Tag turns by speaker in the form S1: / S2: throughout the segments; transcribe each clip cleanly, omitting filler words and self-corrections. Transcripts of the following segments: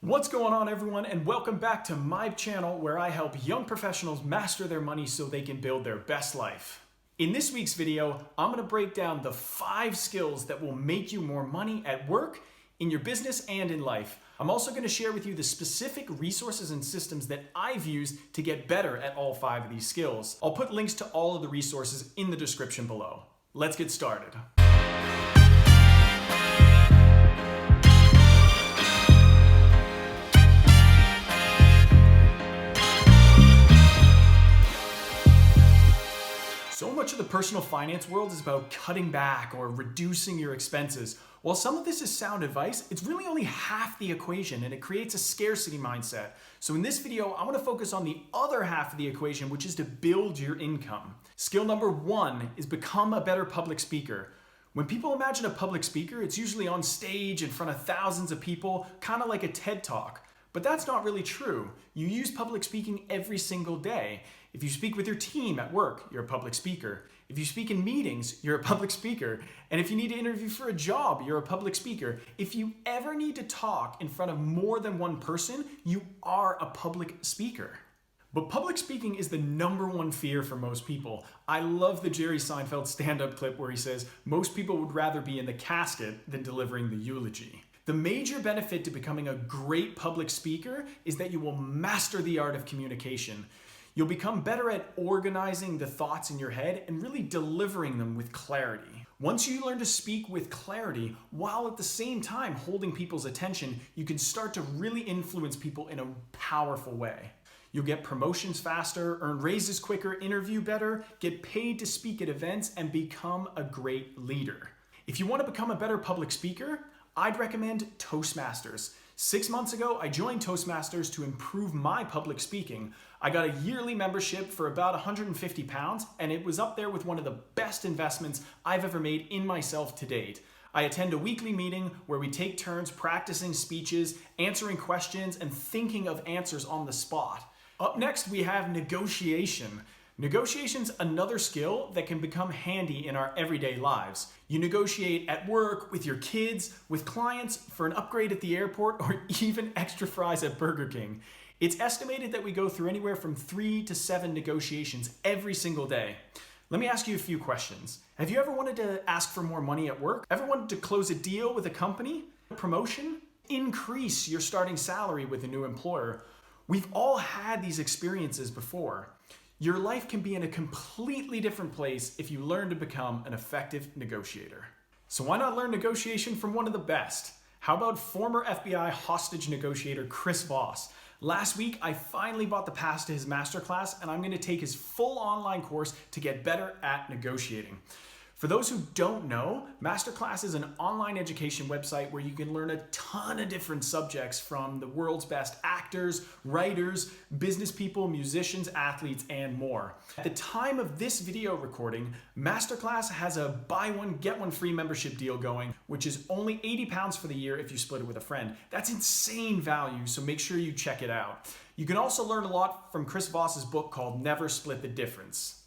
S1: What's going on, everyone, and welcome back to my channel where I help young professionals master their money so they can build their best life. In this week's video, I'm going to break down the 5 skills that will make you more money at work, in your business, and in life. I'm also going to share with you the specific resources and systems that I've used to get better at all 5 of these skills. I'll put links to all of the resources in the description below. Let's get started. So much of the personal finance world is about cutting back or reducing your expenses. While some of this is sound advice, it's really only half the equation and it creates a scarcity mindset. So in this video, I want to focus on the other half of the equation, which is to build your income. Skill number 1 is become a better public speaker. When people imagine a public speaker, it's usually on stage in front of thousands of people, kind of like a TED Talk. But that's not really true. You use public speaking every single day. If you speak with your team at work, you're a public speaker. If you speak in meetings, you're a public speaker. And if you need to interview for a job, you're a public speaker. If you ever need to talk in front of more than one person, you are a public speaker. But public speaking is the #1 fear for most people. I love the Jerry Seinfeld stand-up clip where he says, most people would rather be in the casket than delivering the eulogy. The major benefit to becoming a great public speaker is that you will master the art of communication. You'll become better at organizing the thoughts in your head and really delivering them with clarity. Once you learn to speak with clarity, while at the same time holding people's attention, you can start to really influence people in a powerful way. You'll get promotions faster, earn raises quicker, interview better, get paid to speak at events, and become a great leader. If you want to become a better public speaker, I'd recommend Toastmasters. 6 months ago, I joined Toastmasters to improve my public speaking. I got a yearly membership for about £150, and it was up there with one of the best investments I've ever made in myself to date. I attend a weekly meeting where we take turns practicing speeches, answering questions, and thinking of answers on the spot. Up next, we have negotiation. Negotiation's another skill that can become handy in our everyday lives. You negotiate at work, with your kids, with clients, for an upgrade at the airport, or even extra fries at Burger King. It's estimated that we go through anywhere from 3 to 7 negotiations every single day. Let me ask you a few questions. Have you ever wanted to ask for more money at work? Ever wanted to close a deal with a company? A promotion? Increase your starting salary with a new employer? We've all had these experiences before. Your life can be in a completely different place if you learn to become an effective negotiator. So why not learn negotiation from one of the best? How about former FBI hostage negotiator Chris Voss? Last week, I finally bought the pass to his masterclass, and I'm going to take his full online course to get better at negotiating. For those who don't know, Masterclass is an online education website where you can learn a ton of different subjects from the world's best actors, writers, business people, musicians, athletes, and more. At the time of this video recording, Masterclass has a buy one, get one free membership deal going, which is only £80 for the year if you split it with a friend. That's insane value, so make sure you check it out. You can also learn a lot from Chris Voss's book called Never Split the Difference.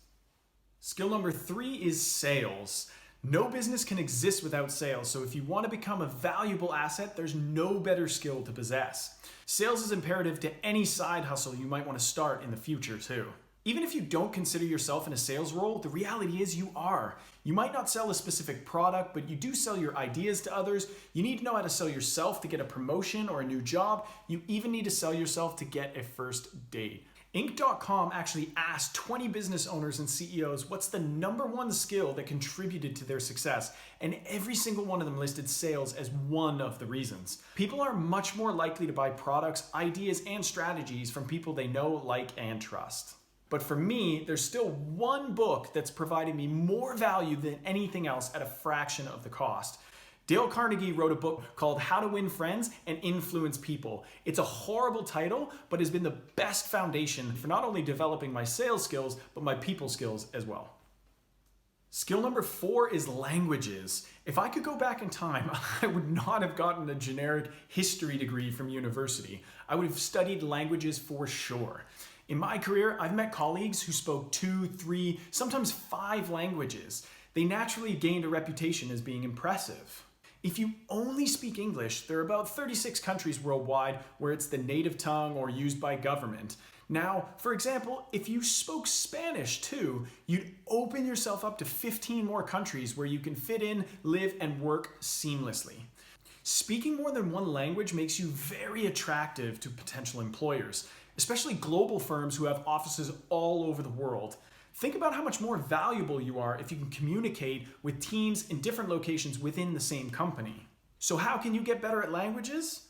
S1: Skill number 3 is sales. No business can exist without sales, so if you want to become a valuable asset, there's no better skill to possess. Sales is imperative to any side hustle you might want to start in the future too. Even if you don't consider yourself in a sales role, the reality is you are. You might not sell a specific product, but you do sell your ideas to others. You need to know how to sell yourself to get a promotion or a new job. You even need to sell yourself to get a first date. Inc.com actually asked 20 business owners and CEOs what's the #1 skill that contributed to their success, and every single one of them listed sales as one of the reasons. People are much more likely to buy products, ideas, and strategies from people they know, like, and trust. But for me, there's still one book that's provided me more value than anything else at a fraction of the cost. Dale Carnegie wrote a book called How to Win Friends and Influence People. It's a horrible title, but has been the best foundation for not only developing my sales skills, but my people skills as well. Skill number 4 is languages. If I could go back in time, I would not have gotten a generic history degree from university. I would have studied languages for sure. In my career, I've met colleagues who spoke 2, 3, sometimes 5 languages. They naturally gained a reputation as being impressive. If you only speak English, there are about 36 countries worldwide where it's the native tongue or used by government. Now, for example, if you spoke Spanish too, you'd open yourself up to 15 more countries where you can fit in, live, and work seamlessly. Speaking more than one language makes you very attractive to potential employers, especially global firms who have offices all over the world. Think about how much more valuable you are if you can communicate with teams in different locations within the same company. So how can you get better at languages?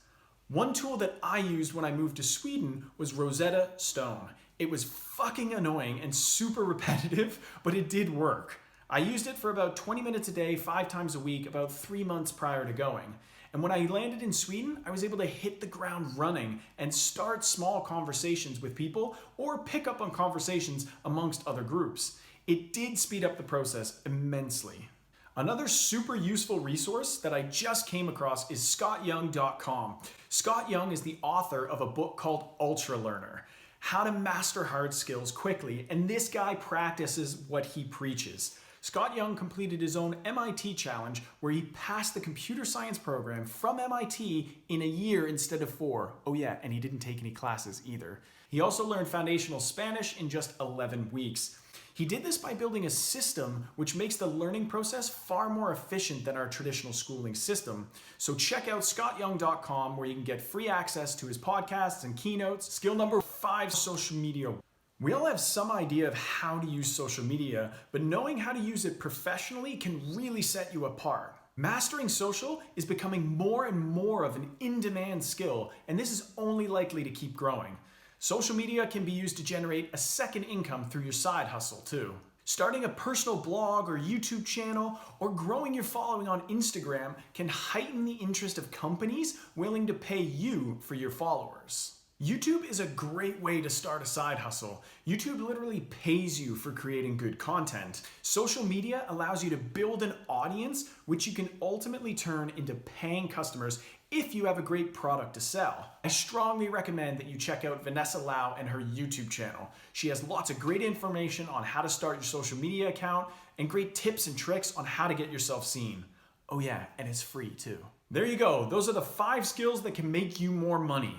S1: One tool that I used when I moved to Sweden was Rosetta Stone. It was fucking annoying and super repetitive, but it did work. I used it for about 20 minutes a day, 5 times a week, about 3 months prior to going. And when I landed in Sweden, I was able to hit the ground running and start small conversations with people or pick up on conversations amongst other groups. It did speed up the process immensely. Another super useful resource that I just came across is scottyoung.com. Scott Young is the author of a book called Ultra Learner, How to Master Hard Skills Quickly, and this guy practices what he preaches. Scott Young completed his own MIT challenge where he passed the computer science program from MIT in a year instead of 4. Oh yeah, and he didn't take any classes either. He also learned foundational Spanish in just 11 weeks. He did this by building a system which makes the learning process far more efficient than our traditional schooling system. So check out scottyoung.com where you can get free access to his podcasts and keynotes. Skill number 5, social media. We all have some idea of how to use social media, but knowing how to use it professionally can really set you apart. Mastering social is becoming more and more of an in-demand skill, and this is only likely to keep growing. Social media can be used to generate a second income through your side hustle too. Starting a personal blog or YouTube channel or growing your following on Instagram can heighten the interest of companies willing to pay you for your followers. YouTube is a great way to start a side hustle. YouTube literally pays you for creating good content. Social media allows you to build an audience which you can ultimately turn into paying customers if you have a great product to sell. I strongly recommend that you check out Vanessa Lau and her YouTube channel. She has lots of great information on how to start your social media account and great tips and tricks on how to get yourself seen. Oh yeah, and it's free too. There you go. Those are the 5 skills that can make you more money.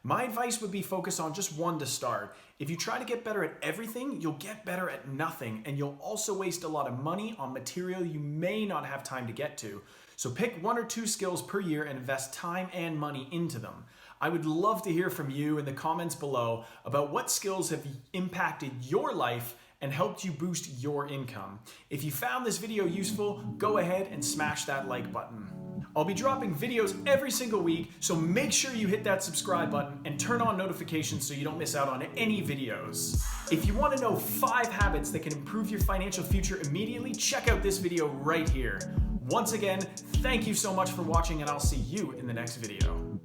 S1: My advice would be focus on just one to start. If you try to get better at everything, you'll get better at nothing, and you'll also waste a lot of money on material you may not have time to get to. So pick 1 or 2 skills per year and invest time and money into them. I would love to hear from you in the comments below about what skills have impacted your life and helped you boost your income. If you found this video useful, go ahead and smash that like button. I'll be dropping videos every single week, so make sure you hit that subscribe button and turn on notifications so you don't miss out on any videos. If you want to know 5 habits that can improve your financial future immediately, check out this video right here. Once again, thank you so much for watching, and I'll see you in the next video.